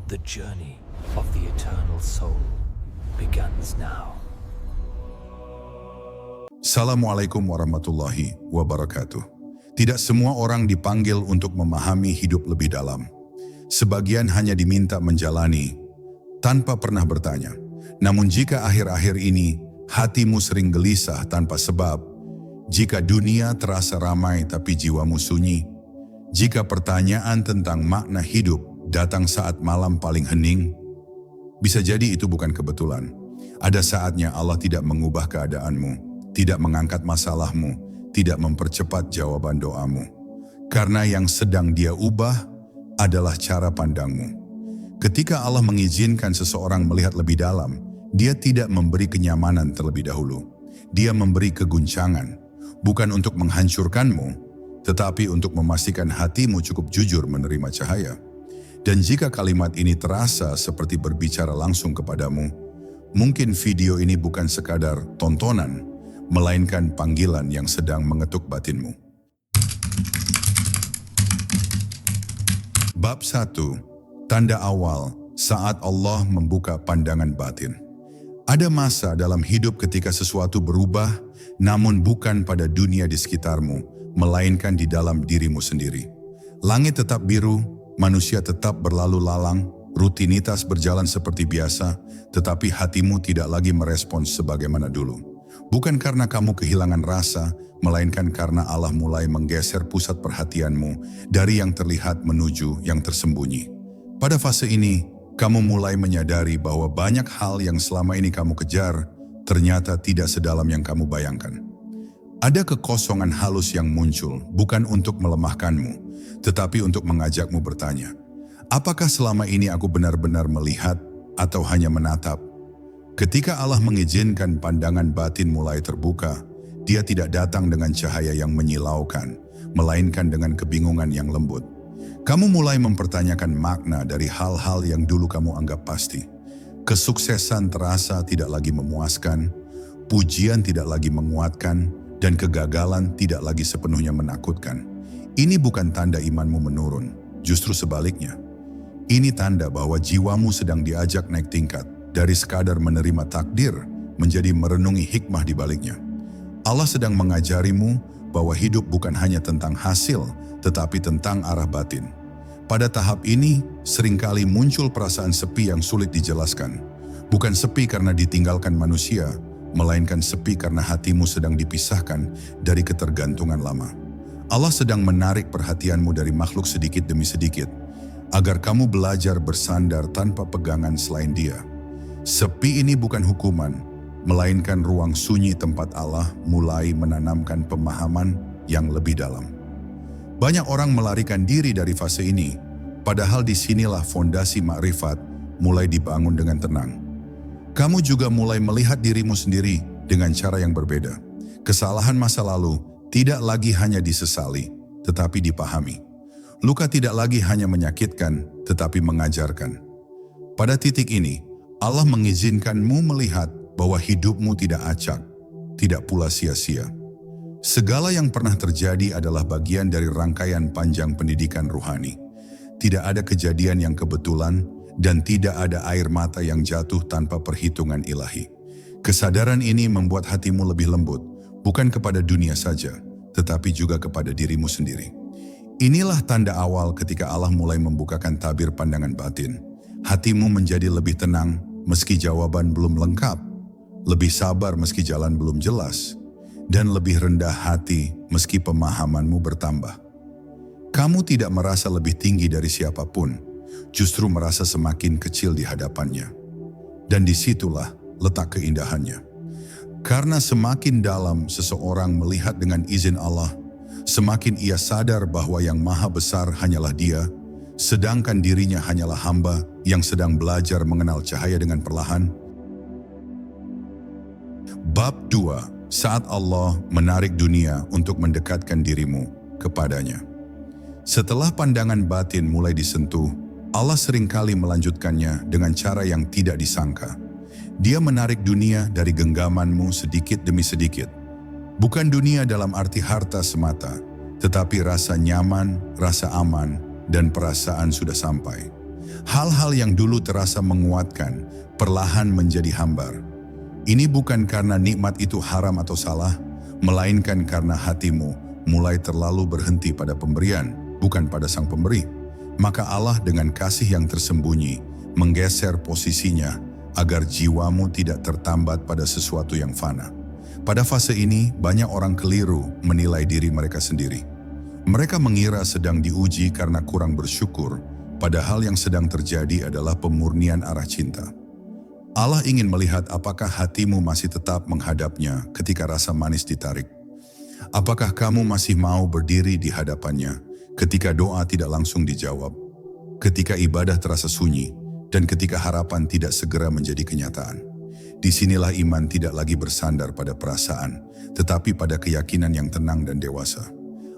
The journey of the eternal soul begins now. Assalamualaikum warahmatullahi wabarakatuh. Tidak semua orang dipanggil untuk memahami hidup lebih dalam. Sebagian hanya diminta menjalani tanpa pernah bertanya. Namun jika akhir-akhir ini hatimu sering gelisah tanpa sebab, jika dunia terasa ramai tapi jiwamu sunyi, jika pertanyaan tentang makna hidup datang saat malam paling hening, bisa jadi itu bukan kebetulan. Ada saatnya Allah tidak mengubah keadaanmu, tidak mengangkat masalahmu, tidak mempercepat jawaban doamu. Karena yang sedang Dia ubah adalah cara pandangmu. Ketika Allah mengizinkan seseorang melihat lebih dalam, Dia tidak memberi kenyamanan terlebih dahulu. Dia memberi keguncangan, bukan untuk menghancurkanmu, tetapi untuk memastikan hatimu cukup jujur menerima cahaya. Dan jika kalimat ini terasa seperti berbicara langsung kepadamu, mungkin video ini bukan sekadar tontonan, melainkan panggilan yang sedang mengetuk batinmu. Bab 1. Tanda awal saat Allah membuka pandangan batin. Ada masa dalam hidup ketika sesuatu berubah, namun bukan pada dunia di sekitarmu, melainkan di dalam dirimu sendiri. Langit tetap biru, manusia tetap berlalu lalang, rutinitas berjalan seperti biasa, tetapi hatimu tidak lagi merespons sebagaimana dulu. Bukan karena kamu kehilangan rasa, melainkan karena Allah mulai menggeser pusat perhatianmu dari yang terlihat menuju yang tersembunyi. Pada fase ini, kamu mulai menyadari bahwa banyak hal yang selama ini kamu kejar, ternyata tidak sedalam yang kamu bayangkan. Ada kekosongan halus yang muncul, bukan untuk melemahkanmu, tetapi untuk mengajakmu bertanya, apakah selama ini aku benar-benar melihat atau hanya menatap? Ketika Allah mengizinkan pandangan batin mulai terbuka, Dia tidak datang dengan cahaya yang menyilaukan, melainkan dengan kebingungan yang lembut. Kamu mulai mempertanyakan makna dari hal-hal yang dulu kamu anggap pasti. Kesuksesan terasa tidak lagi memuaskan, pujian tidak lagi menguatkan, dan kegagalan tidak lagi sepenuhnya menakutkan. Ini bukan tanda imanmu menurun, justru sebaliknya. Ini tanda bahwa jiwamu sedang diajak naik tingkat, dari sekadar menerima takdir menjadi merenungi hikmah di baliknya. Allah sedang mengajarimu bahwa hidup bukan hanya tentang hasil, tetapi tentang arah batin. Pada tahap ini, seringkali muncul perasaan sepi yang sulit dijelaskan. Bukan sepi karena ditinggalkan manusia, melainkan sepi karena hatimu sedang dipisahkan dari ketergantungan lama. Allah sedang menarik perhatianmu dari makhluk sedikit demi sedikit, agar kamu belajar bersandar tanpa pegangan selain Dia. Sepi ini bukan hukuman, melainkan ruang sunyi tempat Allah mulai menanamkan pemahaman yang lebih dalam. Banyak orang melarikan diri dari fase ini, padahal disinilah fondasi makrifat mulai dibangun dengan tenang. Kamu juga mulai melihat dirimu sendiri dengan cara yang berbeda. Kesalahan masa lalu tidak lagi hanya disesali, tetapi dipahami. Luka tidak lagi hanya menyakitkan, tetapi mengajarkan. Pada titik ini, Allah mengizinkanmu melihat bahwa hidupmu tidak acak, tidak pula sia-sia. Segala yang pernah terjadi adalah bagian dari rangkaian panjang pendidikan ruhani. Tidak ada kejadian yang kebetulan, dan tidak ada air mata yang jatuh tanpa perhitungan ilahi. Kesadaran ini membuat hatimu lebih lembut, bukan kepada dunia saja, tetapi juga kepada dirimu sendiri. Inilah tanda awal ketika Allah mulai membukakan tabir pandangan batin. Hatimu menjadi lebih tenang meski jawaban belum lengkap, lebih sabar meski jalan belum jelas, dan lebih rendah hati meski pemahamanmu bertambah. Kamu tidak merasa lebih tinggi dari siapapun, justru merasa semakin kecil di hadapannya. Dan disitulah letak keindahannya. Karena semakin dalam seseorang melihat dengan izin Allah, semakin ia sadar bahwa yang maha besar hanyalah Dia, sedangkan dirinya hanyalah hamba yang sedang belajar mengenal cahaya dengan perlahan. Bab 2. Saat Allah menarik dunia untuk mendekatkan dirimu kepadanya. Setelah pandangan batin mulai disentuh, Allah seringkali melanjutkannya dengan cara yang tidak disangka. Dia menarik dunia dari genggamanmu sedikit demi sedikit. Bukan dunia dalam arti harta semata, tetapi rasa nyaman, rasa aman, dan perasaan sudah sampai. Hal-hal yang dulu terasa menguatkan, perlahan menjadi hambar. Ini bukan karena nikmat itu haram atau salah, melainkan karena hatimu mulai terlalu berhenti pada pemberian, bukan pada sang pemberi. Maka Allah dengan kasih yang tersembunyi, menggeser posisinya agar jiwamu tidak tertambat pada sesuatu yang fana. Pada fase ini, banyak orang keliru menilai diri mereka sendiri. Mereka mengira sedang diuji karena kurang bersyukur, padahal yang sedang terjadi adalah pemurnian arah cinta. Allah ingin melihat apakah hatimu masih tetap menghadapnya ketika rasa manis ditarik. Apakah kamu masih mau berdiri di hadapannya ketika doa tidak langsung dijawab, ketika ibadah terasa sunyi, dan ketika harapan tidak segera menjadi kenyataan. Disinilah iman tidak lagi bersandar pada perasaan, tetapi pada keyakinan yang tenang dan dewasa.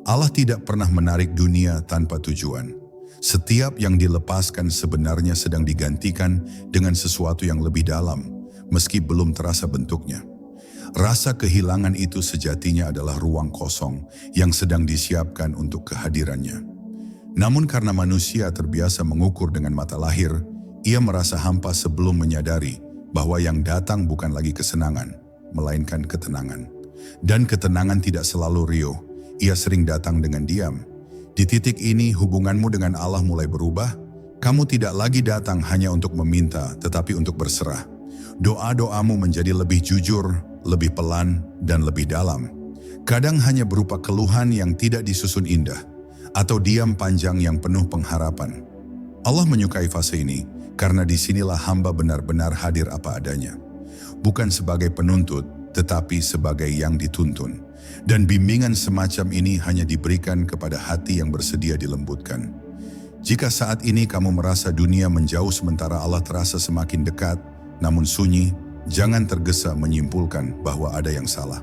Allah tidak pernah menarik dunia tanpa tujuan. Setiap yang dilepaskan sebenarnya sedang digantikan dengan sesuatu yang lebih dalam, meski belum terasa bentuknya. Rasa kehilangan itu sejatinya adalah ruang kosong yang sedang disiapkan untuk kehadirannya. Namun karena manusia terbiasa mengukur dengan mata lahir, ia merasa hampa sebelum menyadari bahwa yang datang bukan lagi kesenangan, melainkan ketenangan. Dan ketenangan tidak selalu riuh, ia sering datang dengan diam. Di titik ini hubunganmu dengan Allah mulai berubah. Kamu tidak lagi datang hanya untuk meminta, tetapi untuk berserah. Doa-doamu menjadi lebih jujur, lebih pelan, dan lebih dalam. Kadang hanya berupa keluhan yang tidak disusun indah, atau diam panjang yang penuh pengharapan. Allah menyukai fase ini, karena disinilah hamba benar-benar hadir apa adanya. Bukan sebagai penuntut, tetapi sebagai yang dituntun. Dan bimbingan semacam ini hanya diberikan kepada hati yang bersedia dilembutkan. Jika saat ini kamu merasa dunia menjauh sementara Allah terasa semakin dekat, namun sunyi, jangan tergesa menyimpulkan bahwa ada yang salah.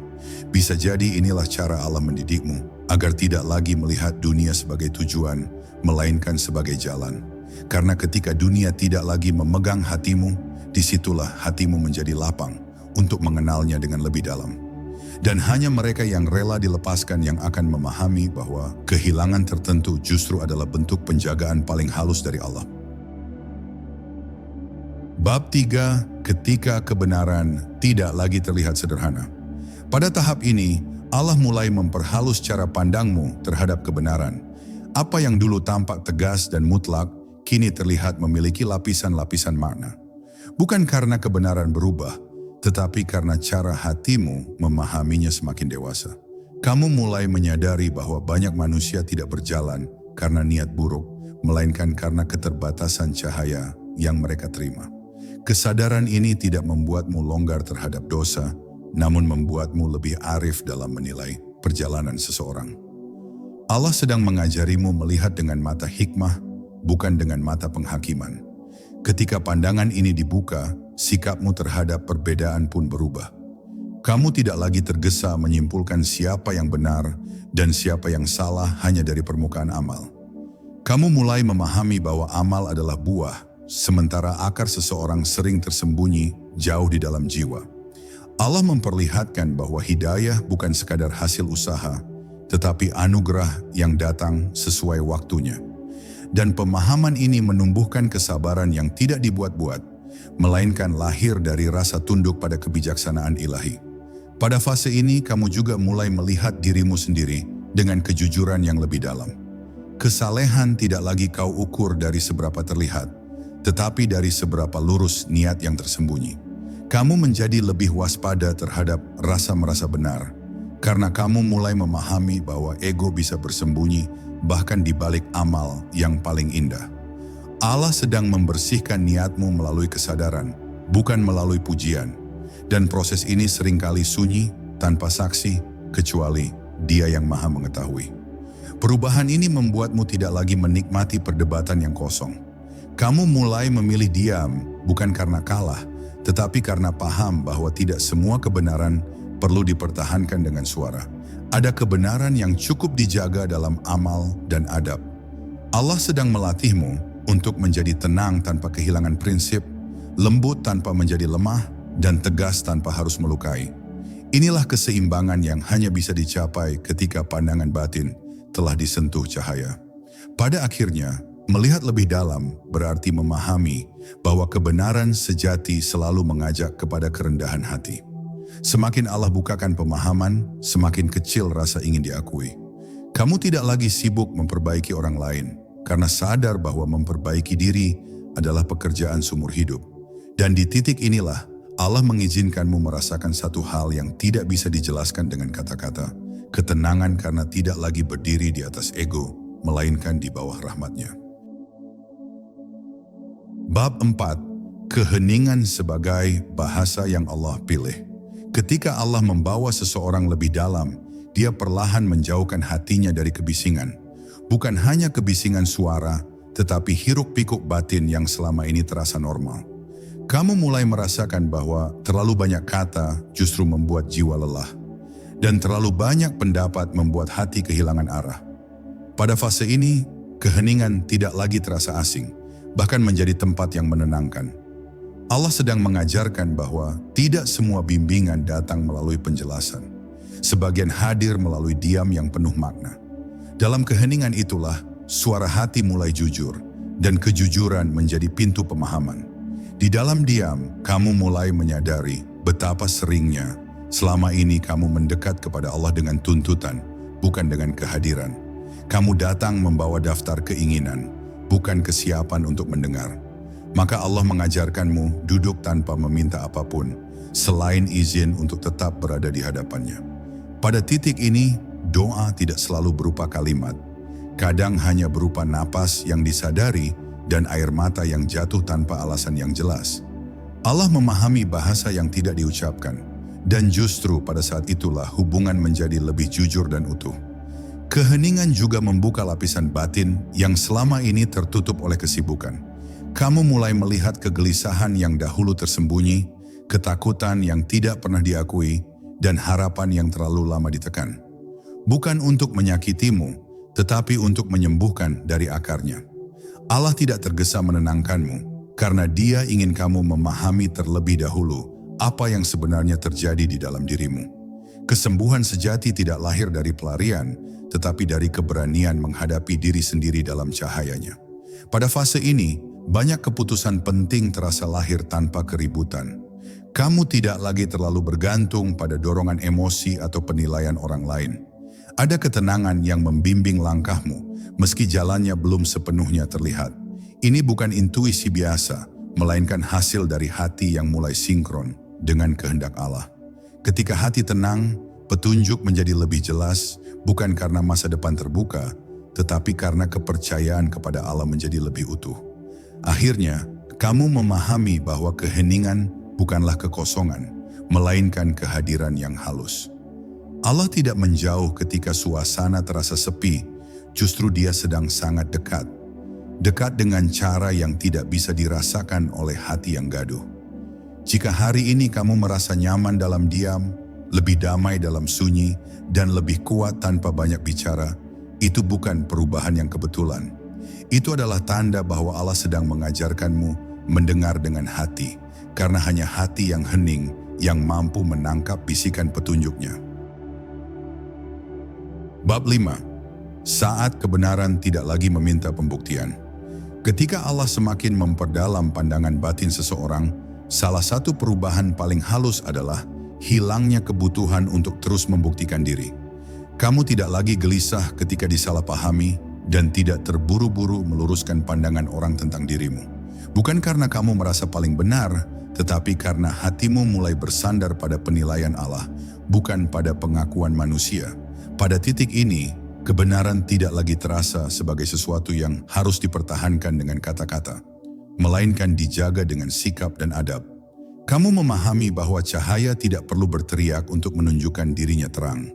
Bisa jadi inilah cara Allah mendidikmu, agar tidak lagi melihat dunia sebagai tujuan, melainkan sebagai jalan. Karena ketika dunia tidak lagi memegang hatimu, disitulah hatimu menjadi lapang untuk mengenalnya dengan lebih dalam. Dan hanya mereka yang rela dilepaskan yang akan memahami bahwa kehilangan tertentu justru adalah bentuk penjagaan paling halus dari Allah. Bab 3, ketika kebenaran tidak lagi terlihat sederhana. Pada tahap ini, Allah mulai memperhalus cara pandangmu terhadap kebenaran. Apa yang dulu tampak tegas dan mutlak, kini terlihat memiliki lapisan-lapisan makna. Bukan karena kebenaran berubah, tetapi karena cara hatimu memahaminya semakin dewasa. Kamu mulai menyadari bahwa banyak manusia tidak berjalan karena niat buruk, melainkan karena keterbatasan cahaya yang mereka terima. Kesadaran ini tidak membuatmu longgar terhadap dosa, namun membuatmu lebih arif dalam menilai perjalanan seseorang. Allah sedang mengajarimu melihat dengan mata hikmah, bukan dengan mata penghakiman. Ketika pandangan ini dibuka, sikapmu terhadap perbedaan pun berubah. Kamu tidak lagi tergesa menyimpulkan siapa yang benar dan siapa yang salah hanya dari permukaan amal. Kamu mulai memahami bahwa amal adalah buah, sementara akar seseorang sering tersembunyi jauh di dalam jiwa. Allah memperlihatkan bahwa hidayah bukan sekadar hasil usaha, tetapi anugerah yang datang sesuai waktunya. Dan pemahaman ini menumbuhkan kesabaran yang tidak dibuat-buat, melainkan lahir dari rasa tunduk pada kebijaksanaan ilahi. Pada fase ini, kamu juga mulai melihat dirimu sendiri dengan kejujuran yang lebih dalam. Kesalehan tidak lagi kau ukur dari seberapa terlihat, tetapi dari seberapa lurus niat yang tersembunyi. Kamu menjadi lebih waspada terhadap rasa merasa benar, karena kamu mulai memahami bahwa ego bisa bersembunyi bahkan di balik amal yang paling indah. Allah sedang membersihkan niatmu melalui kesadaran, bukan melalui pujian. Dan proses ini seringkali sunyi, tanpa saksi, kecuali Dia yang Maha Mengetahui. Perubahan ini membuatmu tidak lagi menikmati perdebatan yang kosong. Kamu mulai memilih diam, bukan karena kalah, tetapi karena paham bahwa tidak semua kebenaran perlu dipertahankan dengan suara. Ada kebenaran yang cukup dijaga dalam amal dan adab. Allah sedang melatihmu untuk menjadi tenang tanpa kehilangan prinsip, lembut tanpa menjadi lemah, dan tegas tanpa harus melukai. Inilah keseimbangan yang hanya bisa dicapai ketika pandangan batin telah disentuh cahaya. Pada akhirnya, Melihat lebih dalam berarti memahami bahwa kebenaran sejati selalu mengajak kepada kerendahan hati. Semakin Allah bukakan pemahaman, semakin kecil rasa ingin diakui. Kamu tidak lagi sibuk memperbaiki orang lain, karena sadar bahwa memperbaiki diri adalah pekerjaan seumur hidup. Dan di titik inilah, Allah mengizinkanmu merasakan satu hal yang tidak bisa dijelaskan dengan kata-kata. Ketenangan karena tidak lagi berdiri di atas ego, melainkan di bawah rahmat-Nya. Bab 4. Keheningan sebagai bahasa yang Allah pilih. Ketika Allah membawa seseorang lebih dalam, Dia perlahan menjauhkan hatinya dari kebisingan. Bukan hanya kebisingan suara, tetapi hiruk-pikuk batin yang selama ini terasa normal. Kamu mulai merasakan bahwa terlalu banyak kata justru membuat jiwa lelah. Dan terlalu banyak pendapat membuat hati kehilangan arah. Pada fase ini, keheningan tidak lagi terasa asing, bahkan menjadi tempat yang menenangkan. Allah sedang mengajarkan bahwa tidak semua bimbingan datang melalui penjelasan. Sebagian hadir melalui diam yang penuh makna. Dalam keheningan itulah, suara hati mulai jujur, dan kejujuran menjadi pintu pemahaman. Di dalam diam, kamu mulai menyadari betapa seringnya selama ini kamu mendekat kepada Allah dengan tuntutan, bukan dengan kehadiran. Kamu datang membawa daftar keinginan, bukan kesiapan untuk mendengar. Maka Allah mengajarkanmu duduk tanpa meminta apapun, selain izin untuk tetap berada di hadapannya. Pada titik ini, doa tidak selalu berupa kalimat. Kadang hanya berupa napas yang disadari dan air mata yang jatuh tanpa alasan yang jelas. Allah memahami bahasa yang tidak diucapkan, dan justru pada saat itulah hubungan menjadi lebih jujur dan utuh. Keheningan juga membuka lapisan batin yang selama ini tertutup oleh kesibukan. Kamu mulai melihat kegelisahan yang dahulu tersembunyi, ketakutan yang tidak pernah diakui, dan harapan yang terlalu lama ditekan. Bukan untuk menyakitimu, tetapi untuk menyembuhkan dari akarnya. Allah tidak tergesa menenangkanmu, karena Dia ingin kamu memahami terlebih dahulu apa yang sebenarnya terjadi di dalam dirimu. Kesembuhan sejati tidak lahir dari pelarian, tetapi dari keberanian menghadapi diri sendiri dalam cahayanya. Pada fase ini, banyak keputusan penting terasa lahir tanpa keributan. Kamu tidak lagi terlalu bergantung pada dorongan emosi atau penilaian orang lain. Ada ketenangan yang membimbing langkahmu, meski jalannya belum sepenuhnya terlihat. Ini bukan intuisi biasa, melainkan hasil dari hati yang mulai sinkron dengan kehendak Allah. Ketika hati tenang, petunjuk menjadi lebih jelas, bukan karena masa depan terbuka, tetapi karena kepercayaan kepada Allah menjadi lebih utuh. Akhirnya, kamu memahami bahwa keheningan bukanlah kekosongan, melainkan kehadiran yang halus. Allah tidak menjauh ketika suasana terasa sepi, justru Dia sedang sangat dekat. Dekat dengan cara yang tidak bisa dirasakan oleh hati yang gaduh. Jika hari ini kamu merasa nyaman dalam diam, lebih damai dalam sunyi, dan lebih kuat tanpa banyak bicara, itu bukan perubahan yang kebetulan. Itu adalah tanda bahwa Allah sedang mengajarkanmu mendengar dengan hati, karena hanya hati yang hening yang mampu menangkap bisikan petunjuknya. Bab 5. Saat kebenaran tidak lagi meminta pembuktian. Ketika Allah semakin memperdalam pandangan batin seseorang, salah satu perubahan paling halus adalah hilangnya kebutuhan untuk terus membuktikan diri. Kamu tidak lagi gelisah ketika disalahpahami dan tidak terburu-buru meluruskan pandangan orang tentang dirimu. Bukan karena kamu merasa paling benar, tetapi karena hatimu mulai bersandar pada penilaian Allah, bukan pada pengakuan manusia. Pada titik ini, kebenaran tidak lagi terasa sebagai sesuatu yang harus dipertahankan dengan kata-kata, melainkan dijaga dengan sikap dan adab. Kamu memahami bahwa cahaya tidak perlu berteriak untuk menunjukkan dirinya terang.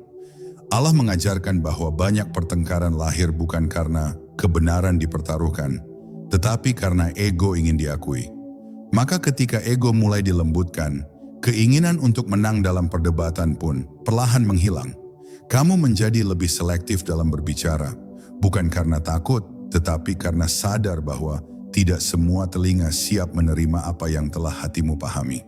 Allah mengajarkan bahwa banyak pertengkaran lahir bukan karena kebenaran dipertaruhkan, tetapi karena ego ingin diakui. Maka ketika ego mulai dilembutkan, keinginan untuk menang dalam perdebatan pun perlahan menghilang. Kamu menjadi lebih selektif dalam berbicara, bukan karena takut, tetapi karena sadar bahwa tidak semua telinga siap menerima apa yang telah hatimu pahami.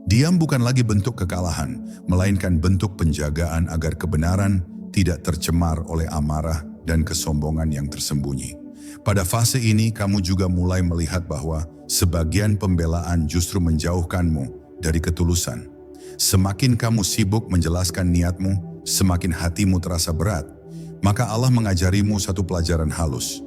Diam bukan lagi bentuk kekalahan, melainkan bentuk penjagaan agar kebenaran tidak tercemar oleh amarah dan kesombongan yang tersembunyi. Pada fase ini kamu juga mulai melihat bahwa sebagian pembelaan justru menjauhkanmu dari ketulusan. Semakin kamu sibuk menjelaskan niatmu, semakin hatimu terasa berat. Maka Allah mengajarimu satu pelajaran halus.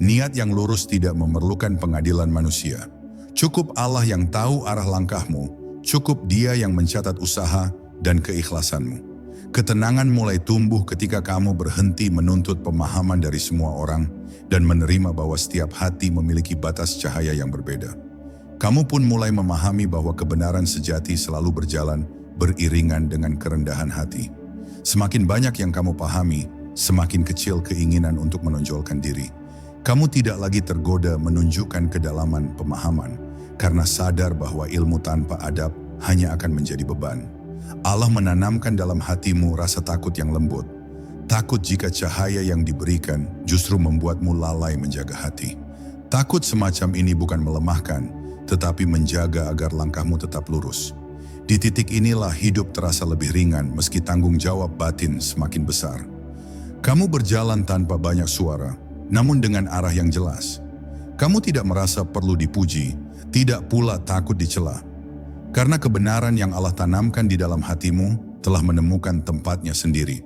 Niat yang lurus tidak memerlukan pengadilan manusia. Cukup Allah yang tahu arah langkahmu, cukup Dia yang mencatat usaha dan keikhlasanmu. Ketenangan mulai tumbuh ketika kamu berhenti menuntut pemahaman dari semua orang dan menerima bahwa setiap hati memiliki batas cahaya yang berbeda. Kamu pun mulai memahami bahwa kebenaran sejati selalu berjalan beriringan dengan kerendahan hati. Semakin banyak yang kamu pahami, semakin kecil keinginan untuk menonjolkan diri. Kamu tidak lagi tergoda menunjukkan kedalaman pemahaman karena sadar bahwa ilmu tanpa adab hanya akan menjadi beban. Allah menanamkan dalam hatimu rasa takut yang lembut. Takut jika cahaya yang diberikan justru membuatmu lalai menjaga hati. Takut semacam ini bukan melemahkan, tetapi menjaga agar langkahmu tetap lurus. Di titik inilah hidup terasa lebih ringan meski tanggung jawab batin semakin besar. Kamu berjalan tanpa banyak suara, namun dengan arah yang jelas. Kamu tidak merasa perlu dipuji, tidak pula takut dicela. Karena kebenaran yang Allah tanamkan di dalam hatimu telah menemukan tempatnya sendiri.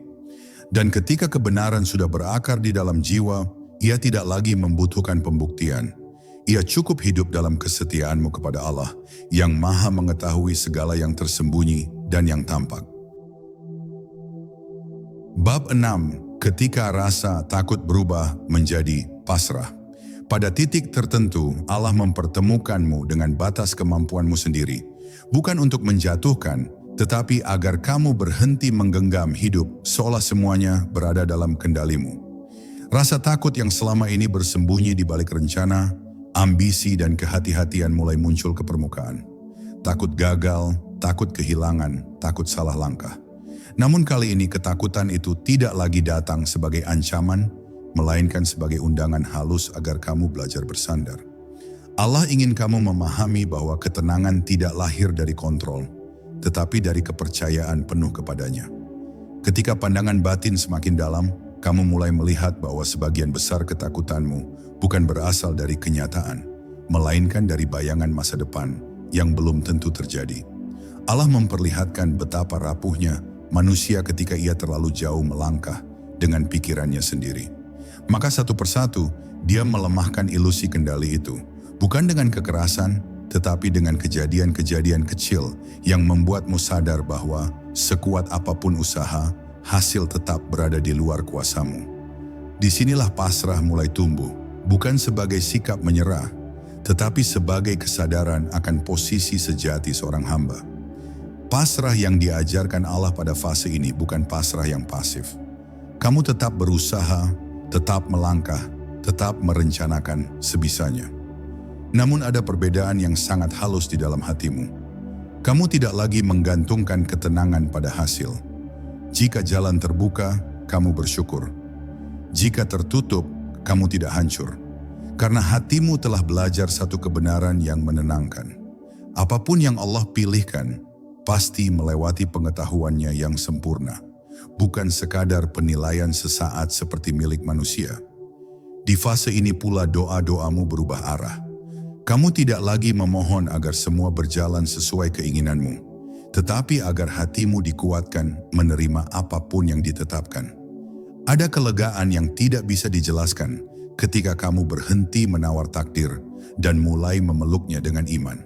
Dan ketika kebenaran sudah berakar di dalam jiwa, ia tidak lagi membutuhkan pembuktian. Ia cukup hidup dalam kesetiaanmu kepada Allah yang Maha mengetahui segala yang tersembunyi dan yang tampak. Bab 6. Ketika rasa takut berubah menjadi pasrah. Pada titik tertentu, Allah mempertemukanmu dengan batas kemampuanmu sendiri. Bukan untuk menjatuhkan, tetapi agar kamu berhenti menggenggam hidup seolah semuanya berada dalam kendalimu. Rasa takut yang selama ini bersembunyi di balik rencana, ambisi dan kehati-hatian mulai muncul ke permukaan. Takut gagal, takut kehilangan, takut salah langkah. Namun kali ini ketakutan itu tidak lagi datang sebagai ancaman, melainkan sebagai undangan halus agar kamu belajar bersandar. Allah ingin kamu memahami bahwa ketenangan tidak lahir dari kontrol, tetapi dari kepercayaan penuh kepadanya. Ketika pandangan batin semakin dalam, kamu mulai melihat bahwa sebagian besar ketakutanmu bukan berasal dari kenyataan, melainkan dari bayangan masa depan yang belum tentu terjadi. Allah memperlihatkan betapa rapuhnya manusia ketika ia terlalu jauh melangkah dengan pikirannya sendiri. Maka satu persatu, dia melemahkan ilusi kendali itu. Bukan dengan kekerasan, tetapi dengan kejadian-kejadian kecil yang membuatmu sadar bahwa sekuat apapun usaha, hasil tetap berada di luar kuasamu. Disinilah pasrah mulai tumbuh, bukan sebagai sikap menyerah, tetapi sebagai kesadaran akan posisi sejati seorang hamba. Pasrah yang diajarkan Allah pada fase ini bukan pasrah yang pasif. Kamu tetap berusaha, tetap melangkah, tetap merencanakan sebisanya. Namun ada perbedaan yang sangat halus di dalam hatimu. Kamu tidak lagi menggantungkan ketenangan pada hasil. Jika jalan terbuka, kamu bersyukur. Jika tertutup, kamu tidak hancur. Karena hatimu telah belajar satu kebenaran yang menenangkan. Apapun yang Allah pilihkan, pasti melewati pengetahuannya yang sempurna. Bukan sekadar penilaian sesaat seperti milik manusia. Di fase ini pula doa-doamu berubah arah. Kamu tidak lagi memohon agar semua berjalan sesuai keinginanmu, tetapi agar hatimu dikuatkan menerima apapun yang ditetapkan. Ada kelegaan yang tidak bisa dijelaskan ketika kamu berhenti menawar takdir dan mulai memeluknya dengan iman.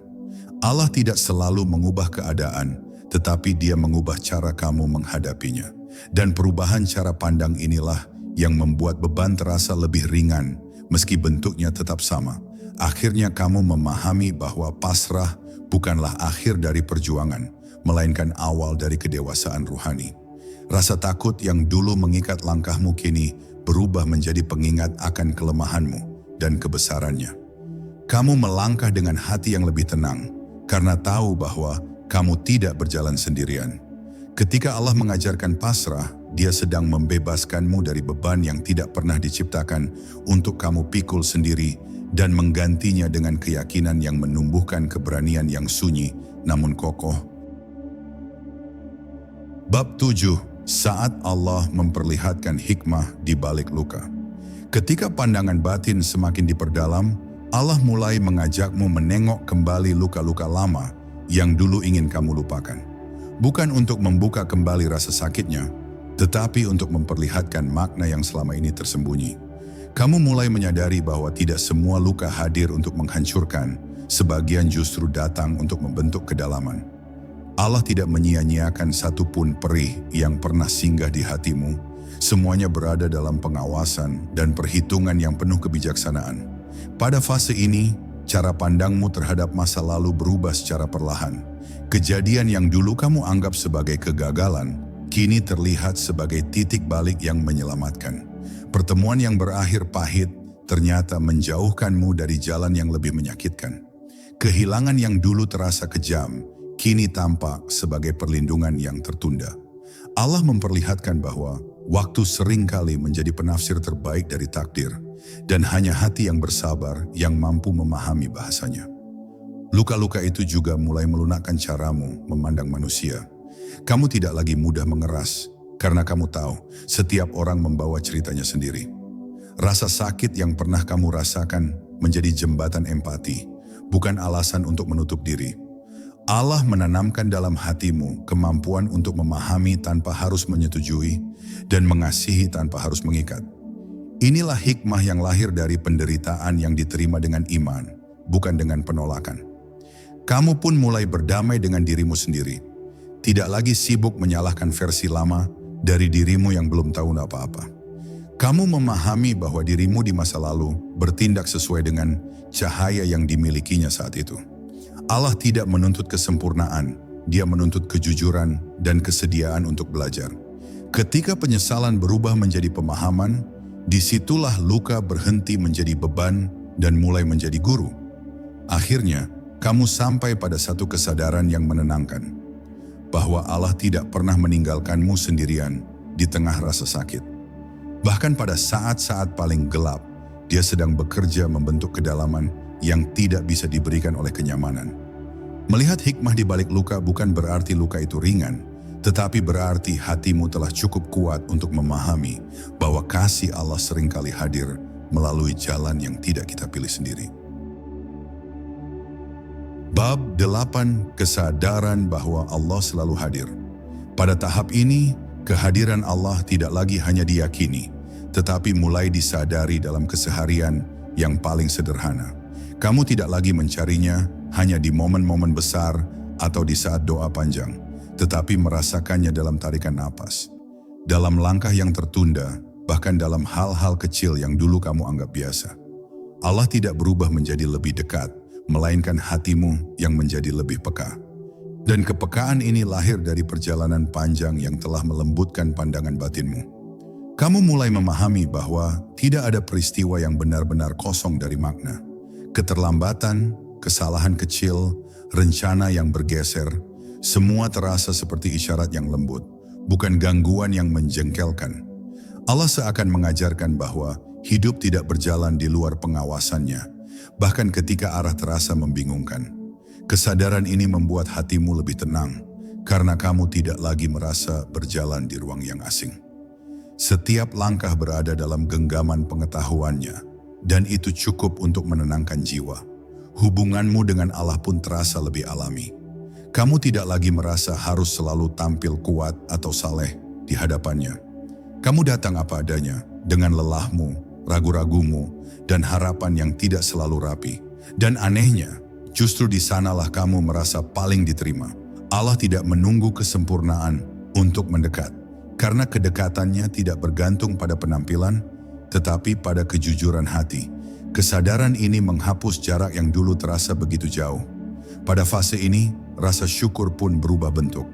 Allah tidak selalu mengubah keadaan, tetapi Dia mengubah cara kamu menghadapinya. Dan perubahan cara pandang inilah yang membuat beban terasa lebih ringan, meski bentuknya tetap sama. Akhirnya kamu memahami bahwa pasrah bukanlah akhir dari perjuangan, melainkan awal dari kedewasaan ruhani. Rasa takut yang dulu mengikat langkahmu kini berubah menjadi pengingat akan kelemahanmu dan kebesarannya. Kamu melangkah dengan hati yang lebih tenang, karena tahu bahwa kamu tidak berjalan sendirian. Ketika Allah mengajarkan pasrah, Dia sedang membebaskanmu dari beban yang tidak pernah diciptakan untuk kamu pikul sendiri dan menggantinya dengan keyakinan yang menumbuhkan keberanian yang sunyi namun kokoh. Bab 7. Saat Allah memperlihatkan hikmah di balik luka. Ketika pandangan batin semakin diperdalam, Allah mulai mengajakmu menengok kembali luka-luka lama yang dulu ingin kamu lupakan. Bukan untuk membuka kembali rasa sakitnya, tetapi untuk memperlihatkan makna yang selama ini tersembunyi. Kamu mulai menyadari bahwa tidak semua luka hadir untuk menghancurkan, sebagian justru datang untuk membentuk kedalaman. Allah tidak menyia-nyiakan satupun perih yang pernah singgah di hatimu. Semuanya berada dalam pengawasan dan perhitungan yang penuh kebijaksanaan. Pada fase ini, cara pandangmu terhadap masa lalu berubah secara perlahan. Kejadian yang dulu kamu anggap sebagai kegagalan, kini terlihat sebagai titik balik yang menyelamatkan. Pertemuan yang berakhir pahit ternyata menjauhkanmu dari jalan yang lebih menyakitkan. Kehilangan yang dulu terasa kejam, kini tampak sebagai perlindungan yang tertunda. Allah memperlihatkan bahwa waktu seringkali menjadi penafsir terbaik dari takdir, dan hanya hati yang bersabar yang mampu memahami bahasanya. Luka-luka itu juga mulai melunakkan caramu memandang manusia. Kamu tidak lagi mudah mengeras, karena kamu tahu setiap orang membawa ceritanya sendiri. Rasa sakit yang pernah kamu rasakan menjadi jembatan empati, bukan alasan untuk menutup diri. Allah menanamkan dalam hatimu kemampuan untuk memahami tanpa harus menyetujui dan mengasihi tanpa harus mengikat. Inilah hikmah yang lahir dari penderitaan yang diterima dengan iman, bukan dengan penolakan. Kamu pun mulai berdamai dengan dirimu sendiri. Tidak lagi sibuk menyalahkan versi lama dari dirimu yang belum tahu apa-apa. Kamu memahami bahwa dirimu di masa lalu bertindak sesuai dengan cahaya yang dimilikinya saat itu. Allah tidak menuntut kesempurnaan, Dia menuntut kejujuran dan kesediaan untuk belajar. Ketika penyesalan berubah menjadi pemahaman, disitulah luka berhenti menjadi beban dan mulai menjadi guru. Akhirnya, kamu sampai pada satu kesadaran yang menenangkan, bahwa Allah tidak pernah meninggalkanmu sendirian di tengah rasa sakit. Bahkan pada saat-saat paling gelap, Dia sedang bekerja membentuk kedalaman yang tidak bisa diberikan oleh kenyamanan. Melihat hikmah di balik luka bukan berarti luka itu ringan, tetapi berarti hatimu telah cukup kuat untuk memahami bahwa kasih Allah seringkali hadir melalui jalan yang tidak kita pilih sendiri. Bab 8. Kesadaran bahwa Allah selalu hadir. Pada tahap ini, kehadiran Allah tidak lagi hanya diyakini, tetapi mulai disadari dalam keseharian yang paling sederhana. Kamu tidak lagi mencarinya hanya di momen-momen besar atau di saat doa panjang, tetapi merasakannya dalam tarikan napas, dalam langkah yang tertunda, bahkan dalam hal-hal kecil yang dulu kamu anggap biasa. Allah tidak berubah menjadi lebih dekat, melainkan hatimu yang menjadi lebih peka. Dan kepekaan ini lahir dari perjalanan panjang yang telah melembutkan pandangan batinmu. Kamu mulai memahami bahwa tidak ada peristiwa yang benar-benar kosong dari makna. Keterlambatan, kesalahan kecil, rencana yang bergeser, semua terasa seperti isyarat yang lembut, bukan gangguan yang menjengkelkan. Allah seakan mengajarkan bahwa hidup tidak berjalan di luar pengawasannya, bahkan ketika arah terasa membingungkan. Kesadaran ini membuat hatimu lebih tenang, karena kamu tidak lagi merasa berjalan di ruang yang asing. Setiap langkah berada dalam genggaman pengetahuannya, dan itu cukup untuk menenangkan jiwa. Hubunganmu dengan Allah pun terasa lebih alami. Kamu tidak lagi merasa harus selalu tampil kuat atau saleh di hadapannya. Kamu datang apa adanya, dengan lelahmu, ragu-ragumu, dan harapan yang tidak selalu rapi. Dan anehnya, justru di sanalah kamu merasa paling diterima. Allah tidak menunggu kesempurnaan untuk mendekat, karena kedekatannya tidak bergantung pada penampilan, tetapi pada kejujuran hati. Kesadaran ini menghapus jarak yang dulu terasa begitu jauh. Pada fase ini, rasa syukur pun berubah bentuk.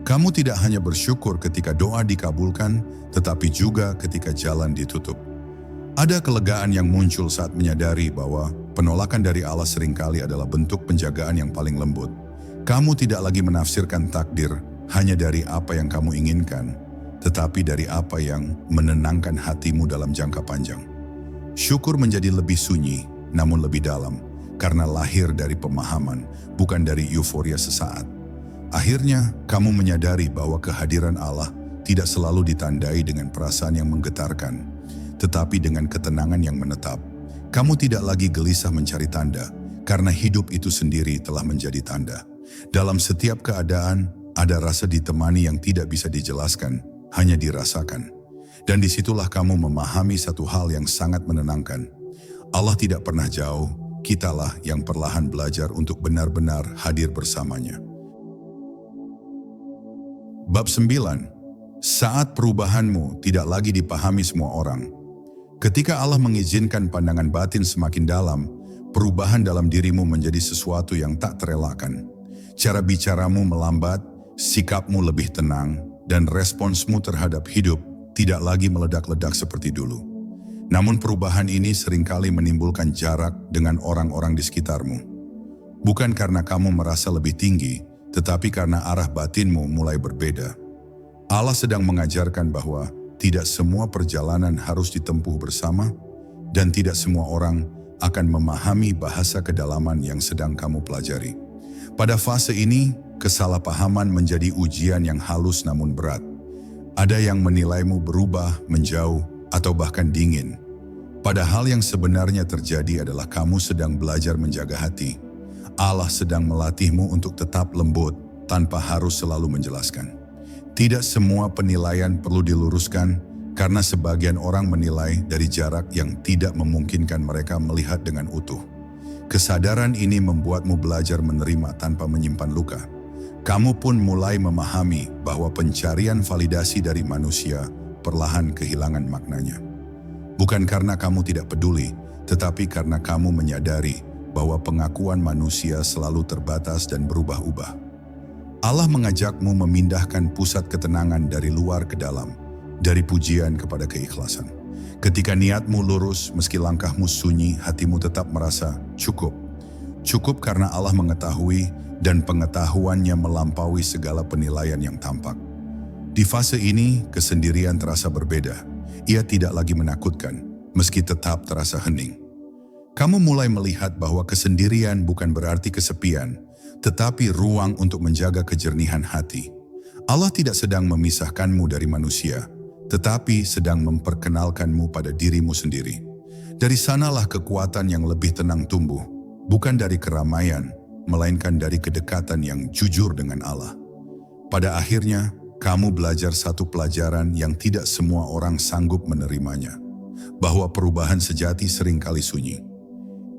Kamu tidak hanya bersyukur ketika doa dikabulkan, tetapi juga ketika jalan ditutup. Ada kelegaan yang muncul saat menyadari bahwa penolakan dari Allah seringkali adalah bentuk penjagaan yang paling lembut. Kamu tidak lagi menafsirkan takdir hanya dari apa yang kamu inginkan, tetapi dari apa yang menenangkan hatimu dalam jangka panjang. Syukur menjadi lebih sunyi, namun lebih dalam, karena lahir dari pemahaman, bukan dari euforia sesaat. Akhirnya, kamu menyadari bahwa kehadiran Allah tidak selalu ditandai dengan perasaan yang menggetarkan, tetapi dengan ketenangan yang menetap. Kamu tidak lagi gelisah mencari tanda, karena hidup itu sendiri telah menjadi tanda. Dalam setiap keadaan, ada rasa ditemani yang tidak bisa dijelaskan, hanya dirasakan. Dan disitulah kamu memahami satu hal yang sangat menenangkan. Allah tidak pernah jauh, kitalah yang perlahan belajar untuk benar-benar hadir bersamanya. Bab 9. Saat perubahanmu tidak lagi dipahami semua orang. Ketika Allah mengizinkan pandangan batin semakin dalam, perubahan dalam dirimu menjadi sesuatu yang tak terelakkan. Cara bicaramu melambat, sikapmu lebih tenang, dan responsmu terhadap hidup tidak lagi meledak-ledak seperti dulu. Namun perubahan ini seringkali menimbulkan jarak dengan orang-orang di sekitarmu. Bukan karena kamu merasa lebih tinggi, tetapi karena arah batinmu mulai berbeda. Allah sedang mengajarkan bahwa tidak semua perjalanan harus ditempuh bersama, dan tidak semua orang akan memahami bahasa kedalaman yang sedang kamu pelajari. Pada fase ini, kesalahpahaman menjadi ujian yang halus namun berat. Ada yang menilaimu berubah, menjauh, atau bahkan dingin. Padahal yang sebenarnya terjadi adalah kamu sedang belajar menjaga hati. Allah sedang melatihmu untuk tetap lembut tanpa harus selalu menjelaskan. Tidak semua penilaian perlu diluruskan karena sebagian orang menilai dari jarak yang tidak memungkinkan mereka melihat dengan utuh. Kesadaran ini membuatmu belajar menerima tanpa menyimpan luka. Kamu pun mulai memahami bahwa pencarian validasi dari manusia perlahan kehilangan maknanya. Bukan karena kamu tidak peduli, tetapi karena kamu menyadari bahwa pengakuan manusia selalu terbatas dan berubah-ubah. Allah mengajakmu memindahkan pusat ketenangan dari luar ke dalam, dari pujian kepada keikhlasan. Ketika niatmu lurus, meski langkahmu sunyi, hatimu tetap merasa cukup. Cukup karena Allah mengetahui dan pengetahuannya melampaui segala penilaian yang tampak. Di fase ini, kesendirian terasa berbeda. Ia tidak lagi menakutkan, meski tetap terasa hening. Kamu mulai melihat bahwa kesendirian bukan berarti kesepian, tetapi ruang untuk menjaga kejernihan hati. Allah tidak sedang memisahkanmu dari manusia, tetapi sedang memperkenalkanmu pada dirimu sendiri. Dari sanalah kekuatan yang lebih tenang tumbuh, bukan dari keramaian, melainkan dari kedekatan yang jujur dengan Allah. Pada akhirnya, kamu belajar satu pelajaran yang tidak semua orang sanggup menerimanya, bahwa perubahan sejati seringkali sunyi.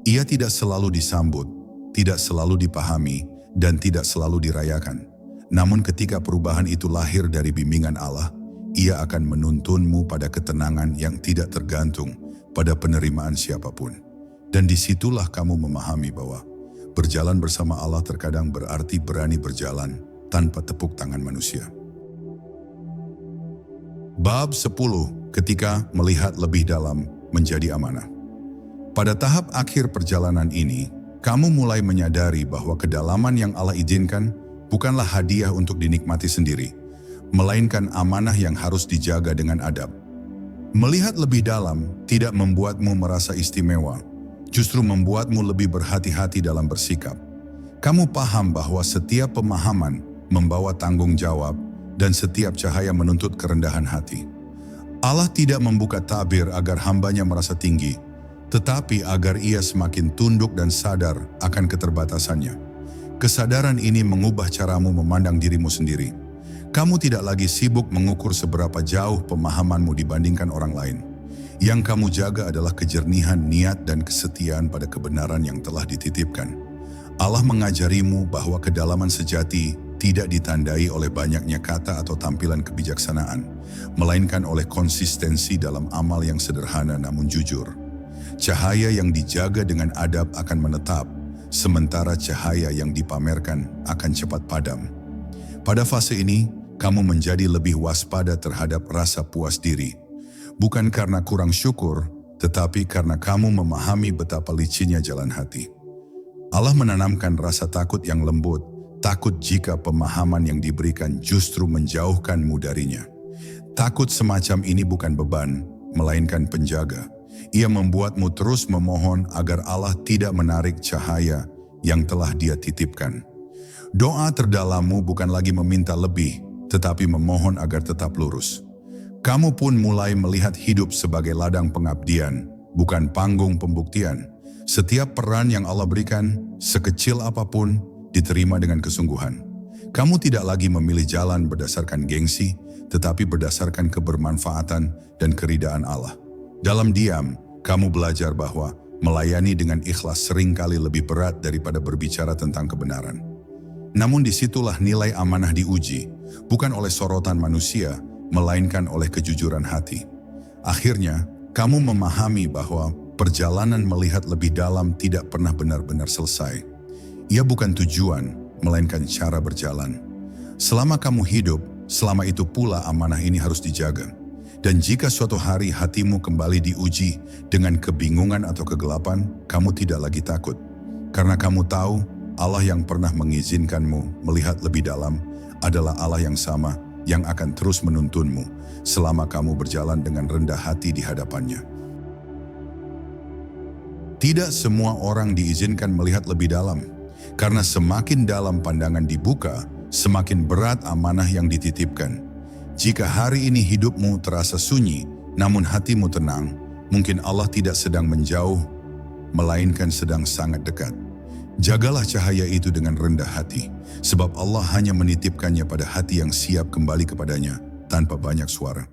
Ia tidak selalu disambut, tidak selalu dipahami, dan tidak selalu dirayakan. Namun ketika perubahan itu lahir dari bimbingan Allah, ia akan menuntunmu pada ketenangan yang tidak tergantung pada penerimaan siapapun. Dan disitulah kamu memahami bahwa berjalan bersama Allah terkadang berarti berani berjalan tanpa tepuk tangan manusia. Bab 10. Ketika melihat lebih dalam menjadi amanah. Pada tahap akhir perjalanan ini, kamu mulai menyadari bahwa kedalaman yang Allah izinkan bukanlah hadiah untuk dinikmati sendiri, melainkan amanah yang harus dijaga dengan adab. Melihat lebih dalam tidak membuatmu merasa istimewa, justru membuatmu lebih berhati-hati dalam bersikap. Kamu paham bahwa setiap pemahaman membawa tanggung jawab dan setiap cahaya menuntut kerendahan hati. Allah tidak membuka tabir agar hambanya merasa tinggi, tetapi agar ia semakin tunduk dan sadar akan keterbatasannya. Kesadaran ini mengubah caramu memandang dirimu sendiri. Kamu tidak lagi sibuk mengukur seberapa jauh pemahamanmu dibandingkan orang lain. Yang kamu jaga adalah kejernihan niat dan kesetiaan pada kebenaran yang telah dititipkan. Allah mengajarimu bahwa kedalaman sejati tidak ditandai oleh banyaknya kata atau tampilan kebijaksanaan, melainkan oleh konsistensi dalam amal yang sederhana namun jujur. Cahaya yang dijaga dengan adab akan menetap, sementara cahaya yang dipamerkan akan cepat padam. Pada fase ini, kamu menjadi lebih waspada terhadap rasa puas diri. Bukan karena kurang syukur, tetapi karena kamu memahami betapa licinnya jalan hati. Allah menanamkan rasa takut yang lembut, takut jika pemahaman yang diberikan justru menjauhkanmu darinya. Takut semacam ini bukan beban, melainkan penjaga. Ia membuatmu terus memohon agar Allah tidak menarik cahaya yang telah Dia titipkan. Doa terdalammu bukan lagi meminta lebih, tetapi memohon agar tetap lurus. Kamu pun mulai melihat hidup sebagai ladang pengabdian, bukan panggung pembuktian. Setiap peran yang Allah berikan, sekecil apapun, diterima dengan kesungguhan. Kamu tidak lagi memilih jalan berdasarkan gengsi, tetapi berdasarkan kebermanfaatan dan keridaan Allah. Dalam diam, kamu belajar bahwa melayani dengan ikhlas seringkali lebih berat daripada berbicara tentang kebenaran. Namun disitulah nilai amanah diuji, bukan oleh sorotan manusia, melainkan oleh kejujuran hati. Akhirnya, kamu memahami bahwa perjalanan melihat lebih dalam tidak pernah benar-benar selesai. Ia bukan tujuan, melainkan cara berjalan. Selama kamu hidup, selama itu pula amanah ini harus dijaga. Dan jika suatu hari hatimu kembali diuji dengan kebingungan atau kegelapan, kamu tidak lagi takut. Karena kamu tahu, Allah yang pernah mengizinkanmu melihat lebih dalam adalah Allah yang sama yang akan terus menuntunmu selama kamu berjalan dengan rendah hati di hadapannya. Tidak semua orang diizinkan melihat lebih dalam, karena semakin dalam pandangan dibuka, semakin berat amanah yang dititipkan. Jika hari ini hidupmu terasa sunyi, namun hatimu tenang, mungkin Allah tidak sedang menjauh, melainkan sedang sangat dekat. Jagalah cahaya itu dengan rendah hati, sebab Allah hanya menitipkannya pada hati yang siap kembali kepadanya tanpa banyak suara.